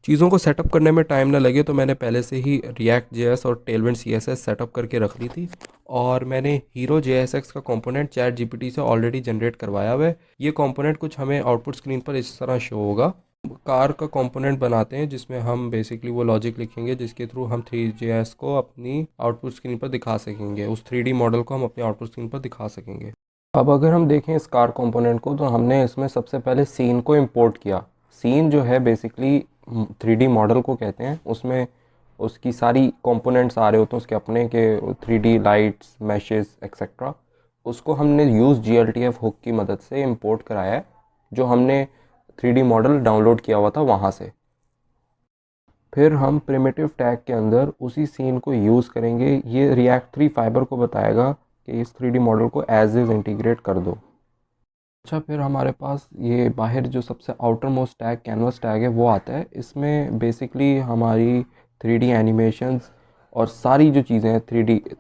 चीज़ों को सेटअप करने में टाइम ना लगे तो मैंने पहले से ही रिएक्ट जेएस और टेलविंड सीएसएस सेटअप करके रख ली थी। और मैंने हीरो जेएसएक्स का कंपोनेंट चैट जीपीटी से ऑलरेडी जनरेट करवाया हुआ है। ये कंपोनेंट कुछ हमें आउटपुट स्क्रीन पर इस तरह शो होगा। कार का कंपोनेंट बनाते हैं जिसमें हम बेसिकली वो लॉजिक लिखेंगे जिसके थ्रू हम 3JS को अपनी आउटपुट स्क्रीन पर दिखा सकेंगे, उस 3D मॉडल को हम अपने आउटपुट स्क्रीन पर दिखा सकेंगे। अब अगर हम देखें इस कार कंपोनेंट को तो हमने इसमें सबसे पहले सीन को इंपोर्ट किया। सीन जो है बेसिकली 3D मॉडल को कहते हैं। उसमें उसकी सारी कंपोनेंट्स आ रहे होते हैं उसके अपने के 3D लाइट्स, मैशेस एक्सेट्रा। उसको हमने यूज़ GLTF हुक की मदद से इंपोर्ट कराया है, जो हमने 3D मॉडल डाउनलोड किया हुआ था वहाँ से। फिर हम प्रिमिटिव टैग के अंदर उसी सीन को यूज़ करेंगे। ये रिएक्ट 3 फाइबर को बताएगा कि इस 3D मॉडल को एज इज़ इंटीग्रेट कर दो। अच्छा, फिर हमारे पास ये बाहर जो सबसे outer most tag canvas tag है वो आता है। इसमें बेसिकली हमारी 3D एनिमेशंस और सारी जो चीज़ें हैं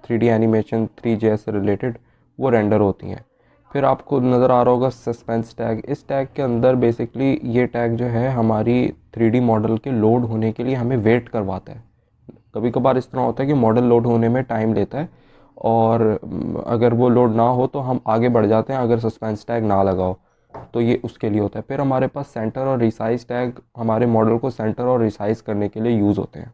3D एनिमेशन 3JS से रिलेटेड वो रेंडर होती हैं। फिर आपको नज़र आ रहा होगा सस्पेंस टैग। इस टैग के अंदर बेसिकली ये टैग जो है हमारी 3D मॉडल के लोड होने के लिए हमें वेट करवाता है। कभी कभार इस तरह होता है कि मॉडल लोड होने में टाइम लेता है और अगर वो लोड ना हो तो हम आगे बढ़ जाते हैं अगर सस्पेंस टैग ना लगाओ, तो ये उसके लिए होता है। फिर हमारे पास सेंटर और रिसाइज टैग हमारे मॉडल को सेंटर और रिसाइज करने के लिए यूज़ होते हैं।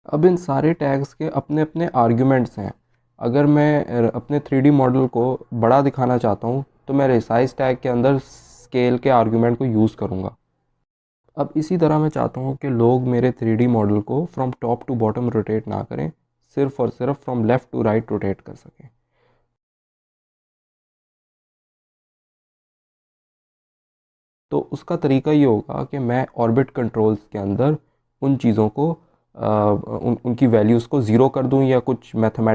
अब इन सारे टैग्स के अपने अपने आर्ग्यूमेंट्स हैं। अगर मैं अपने 3D मॉडल को बड़ा दिखाना चाहता हूँ तो मैं रिसाइज टैग के अंदर स्केल के आर्ग्यूमेंट को यूज़ करूँगा। अब इसी तरह मैं चाहता हूँ कि लोग मेरे 3D मॉडल को from top to bottom rotate ना करें, सिर्फ और सिर्फ from left to right rotate कर सकें। तो उसका तरीका ये होगा कि मैं ऑर्बिट कंट्रोल्स के अंदर उन चीज़ों को उनकी वैल्यूज़ को ज़ीरो कर दूं या कुछ मैथमेटिक्स